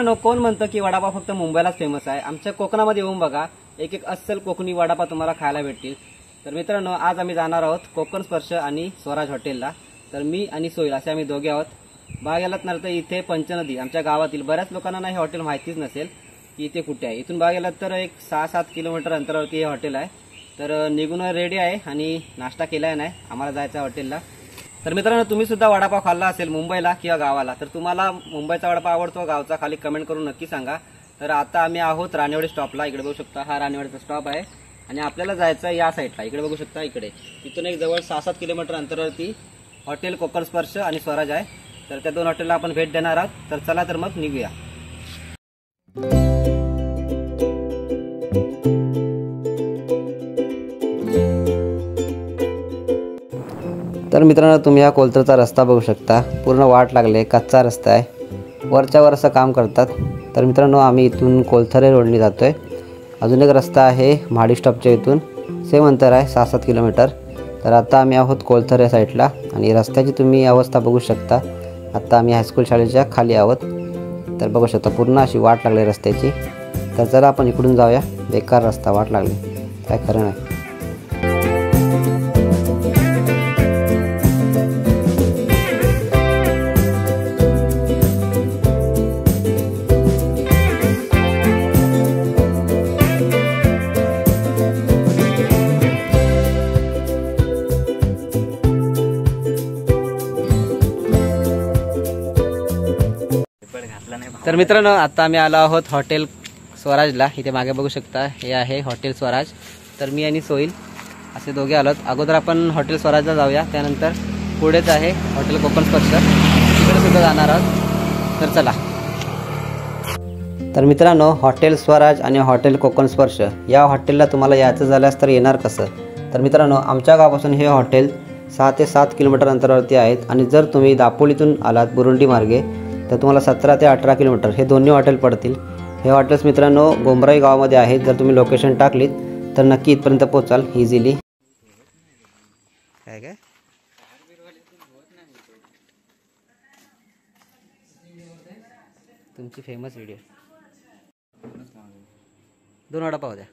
मित्रांनो, कोण म्हणतं की वडापाव फक्त मुंबईलाच फेमस आहे? आमच्या कोकणामध्ये येऊन बघा, एक एक अस्सल कोकणी वडापाव तुम्हाला खायला भेटतील। तर मित्रांनो, आज आम्ही जाणार आहोत कोकण स्पर्श आणि स्वराज हॉटेलला। तर मी आणि सोईल असे आम्ही दोघे आहोत। बघायलाच ना, तर इथे पंचनदी आमच्या गावातील बऱ्याच लोकांना हे हॉटेल माहितीच नसेल की इथे कुठे आहे। इथून बघायला तर एक 6-7 किलोमीटर अंतरावरती हे हॉटेल आहे। तर निघून रेडी आहे आणि नाश्ता केलाय नाही, आम्हाला जायचं हॉटेलला। तर मित्रांनो, तुम्ही सुद्धा वडापाव खाल्ला असेल मुंबईला किंवा गावाला, तर तुम्हाला मुंबईचा वडापाव आवडतो गावचा, खाली कमेंट करून नक्की सांगा। तर आता आम्ही आहोत राणेवाडी स्टॉपला। इकडे बघू शकता, हा राणेवाडीचा स्टॉप आहे आणि आपल्याला जायचं या साईडला। इकडे बघू शकता, इकडे इथून एक जवळ 6-7 किलोमीटर अंतरावरती हॉटेल कोकण स्पर्श आणि स्वराज आहे। तर त्या दोन हॉटेलला आपण भेट देणार आहोत। तर चला तर मग निघूया। तर मित्रांनो, तुम्ही हा कोलतरचा रस्ता बघू शकता, पूर्ण वाट लागले, कच्चा रस्ता आहे, वरच्या वर असं काम करतात। तर मित्रांनो, आम्ही इथून कोलथरे रोडने जातोय। अजून एक रस्ता आहे महाडी स्टॉपच्या इथून, सेम अंतर आहे 6-7 किलोमीटर। तर आता आम्ही आहोत कोलथरे साईडला आणि रस्त्याची तुम्ही अवस्था बघू शकता। आता आम्ही हायस्कूल शाळेच्या खाली आहोत। तर बघू शकता, पूर्ण अशी वाट लागली रस्त्याची। तर चला आपण इकडून जाऊया, बेकार रस्ता, वाट लागली, काय खरं नाही। तर मित्रांनो, आता आम्ही आलो आहोत हॉटेल स्वराजला। इथे मागे बघू शकता, हे आहे हॉटेल स्वराज। तर मी आणि सोईल असे दोघे आलोत। अगोदर आपण हॉटेल स्वराजला जाऊया, त्यानंतर पुढेच आहे हॉटेल कोकण स्पर्श, तिकडे सुद्धा जाणार आहोत। तर चला। तर मित्रांनो, हॉटेल स्वराज आणि हॉटेल कोकण स्पर्श या हॉटेलला तुम्हाला यायचं झाल्यास तर येणार कसं? तर मित्रांनो, आमच्या गावापासून हे हॉटेल 6 ते 7 किलोमीटर अंतरावरती आहेत आणि जर तुम्ही दापोलीतून आलात बुरुंडी मार्गे तर तुम्हाला 17 ते 18 किलोमीटर हे दोन्ही हॉटेल पडतील। हे हॉटेल्स मित्रांनो गोमराई गावामध्ये आहेत। जर तुम्ही लोकेशन टाकलीत तर नक्की इथपर्यंत पोहोचाल इझिली। काय तुमची फेमस व्हिडिओ, 2 वडापाव द्या।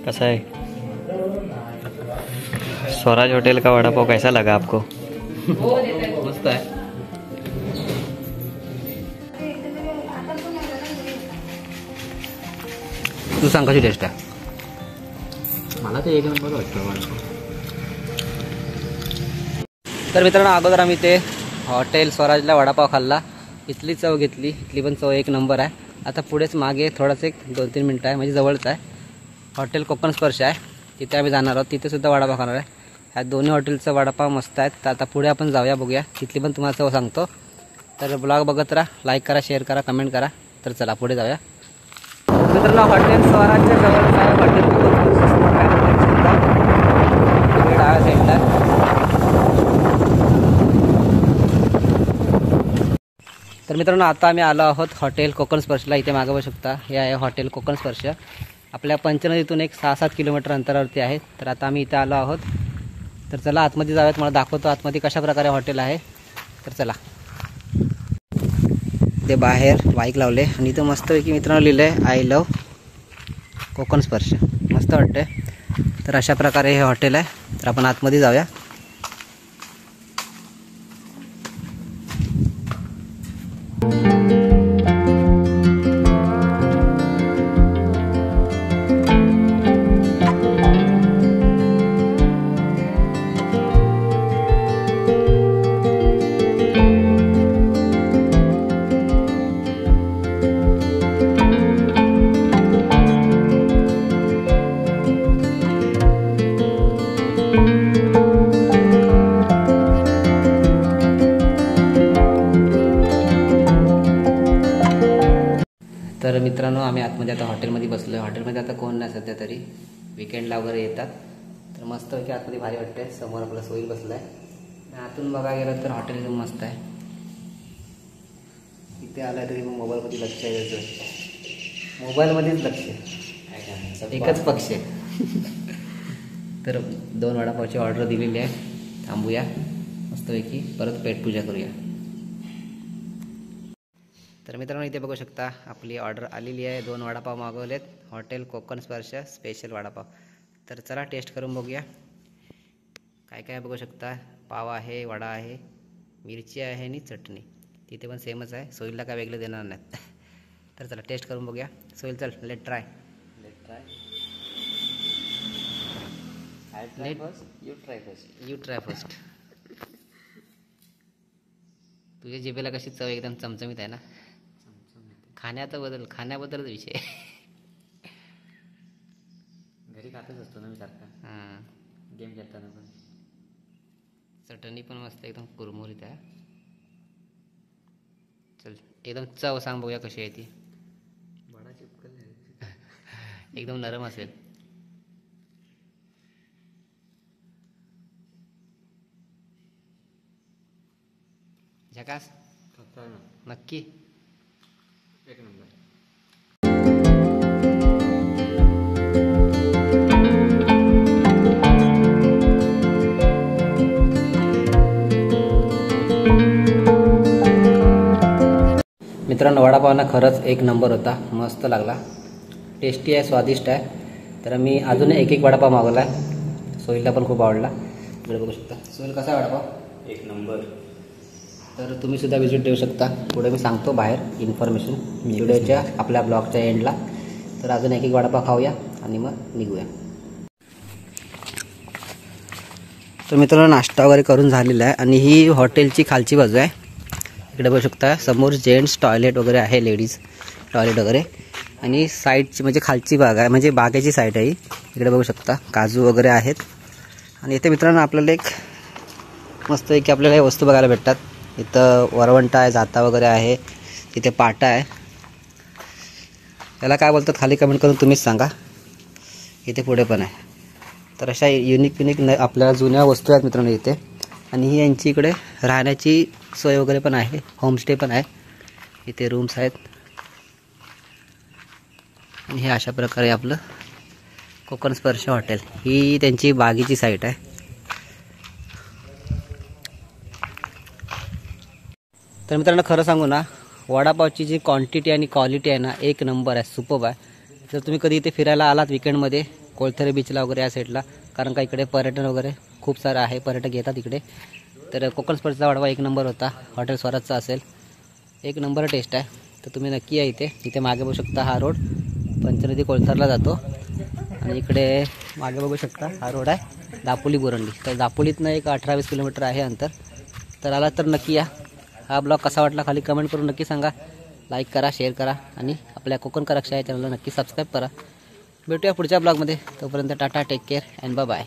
कैसा है स्वराज होटल का वड़ा पाव, कैसा लगा आपको? मस्त है। तू सांग कशी टेस्ट आहे? मला तर एक नंबर वाटतं। तर मित्रांनो, अगोदर आम्ही ते हॉटेल स्वराजला वडापाव खाल्ला, इथली चव घेतली, इथली पण चव एक नंबर आहे। आता पुढेच मागे थोडंसं एक 2-3 मिनटं आहे, म्हणजे जवळच आहे हॉटेल कोकण स्पर्श आहे, तिथे आम्ही जाणार आहोत। तिथे सुद्धा वडापाव खाणार आहे। ह्या दोन्ही हॉटेलचा वडापाव मस्त आहेत। तर आता पुढे आपण जाऊया, बघूया, तिथली पण तुम्हाला चव सांगतो। तर ब्लॉग बघत राहा, लाईक करा, शेअर करा, कमेंट करा। तर चला पुढे जाऊया। मित्रांनो, हॉटेल स्वराजच्या जवळच आहे हॉटेल कोकण स्पर्श, डाव्या साईडला। तर मित्रांनो, आता आम्ही आलो आहोत हॉटेल कोकण स्पर्शला। इथे मागे बघू शकता, हे आहे हॉटेल कोकण स्पर्श। आपल्या पंचनदीतून एक 6-7 किलोमीटर अंतरावरती आहे। तर आता आम्ही इथे आलो आहोत। तर चला आतमध्ये जाऊयात, मला दाखवतो आतमध्ये कशा प्रकारे हॉटेल आहे। तर चला। ते बाहेर बाईक लावले आणि इथं मस्तपैकी मित्रांनो लिहिलं आहे आय लव्ह कोकण स्पर्श, मस्त वाटतंय। तर अशा प्रकारे हे हॉटेल आहे। तर आपण आतमध्ये जाऊया। मित्रांनो आम्ही आतमध्ये आता हॉटेलमध्ये बसलो आहे. हॉटेलमध्ये आता कोण नाही सध्या तरी, विकेंडला वगैरे येतात. तर मस्तपैकी आतमध्ये भारी वाटते. समोर आपला सोईल बसला आहे. आतून बघायला गेलं तर हॉटेल एकदम मस्त आहे. इथे आलं तरी मग मोबाईलमध्ये लक्ष आहे त्याचं, मोबाईलमध्येच लक्ष, एकच पक्ष आहे. तर 2 वडापावची ऑर्डर दिलेली आहे. थांबूया मस्तपैकी, परत पेटपूजा करूया. तर मित्रांनो इथे बघू शकता आपली ऑर्डर आलेली आहे. 2 वडापाव मागवलेत, हॉटेल कोकण स्पर्श स्पेशल वडापाव. तर चला टेस्ट करून बघूया काय काय बघू शकता. पाव आहे, वडा आहे, मिरची आहे आणि चटणी. तिथे पण सेमच आहे, सोईलला काय वेगळं देणार नाहीत. तर चला टेस्ट करून बघूया. सोईल चल, let try. You try first. तुझ्या जिभेला कशी चव एकदम चमचमीत आहे ना. खाण्याबद्दलच विषय. घरी खातच असतो ना मी सारखा. हां, गेम खेळताना पण. चटणी पण मस्त एकदम कुरमुरीत आहे. चल एकदम चव सांग बघूया कशी आहे ती. वडा चिपकल एकदम नरम असेल. झकास नक्की. एक नंबर. मित्रांनो वडापाव ना खरंच एक नंबर होता, मस्त लागला, टेस्टी आहे, स्वादिष्ट आहे. तर मी अजून एक वडापाव मागवला आहे. सोईलला पण खूप आवडला. इकडे बघू शकता. सोईल कसा आहे वडापाव? एक नंबर. तर तुम्ही सुद्धा विजिट देऊ शकता. पुढे मी सांगतो बाहेर इन्फॉर्मेशन व्हिडिओच्या आपल्या ब्लॉगच्या एंडला. तर अजून एक वडापाव खाऊया आणि मग निघूया. तर मित्रांनो नाश्ता वगैरे करून झालेला आहे आणि ही हॉटेलची खालची बाजू आहे. इकडे बघू शकता समोर जेंट्स टॉयलेट वगैरे आहे, लेडीज टॉयलेट वगैरे. आणि साईडची म्हणजे खालची बाग आहे, म्हणजे बागेची साईड आहे. इकडे बघू शकता काजू वगैरे आहेत. आणि इथे मित्रांनो आपल्याला एक मस्त की आपल्याला हे वस्तू बघायला भेटतात. इथं वरवंटा आहे, जाता वगैरे आहे, इथे पाटा आहे. याला काय बोलतात खाली कमेंट करून तुम्हीच सांगा. इथे पुढे पण आहे. तर अशा युनिक आपल्याला जुन्या वस्तू आहेत मित्रांनो इथे. आणि ही यांची इकडे राहण्याची सोय वगैरे पण आहे, होमस्टे पण आहे. इथे रूम्स आहेत. आणि हे अशा प्रकारे आपलं कोकण स्पर्श हॉटेल, ही त्यांची बागेची साईट आहे. तर मित्रांनो खरं सांगू ना, वडापावची जी क्वांटिटी आणि क्वालिटी आहे ना, एक नंबर आहे, सुपर्ब आहे. जर तुम्ही कधी इथे फिरायला आलात विकेंडमध्ये कोळथरे बीचला वगैरे या साईडला, कारण का इकडे पर्यटन वगैरे खूप सारं आहे, पर्यटक येतात इकडे. तर कोकण स्पर्शचा वडापाव एक नंबर होता. हॉटेल स्वराजचा असेल, एक नंबर टेस्ट आहे. तर तुम्ही नक्की या इथे. इथे मागे बघू शकता हा रोड पंचनदी कोळथरला जातो. आणि इकडे मागे बघू शकता हा रोड आहे दापोली बोरंडी. तर दापोलीतनं एक 18-20 किलोमीटर आहे अंतर. तर आला तर नक्की या. हा ब्लॉग कसा वाटला खाली कमेंट करून नक्की सांगा. लाईक करा, शेअर करा आणि आपल्या कोकण करक्षा या चॅनलला नक्की सबस्क्राईब करा. भेटूया पुढच्या ब्लॉगमध्ये. तोपर्यंत tata, take care and bye bye.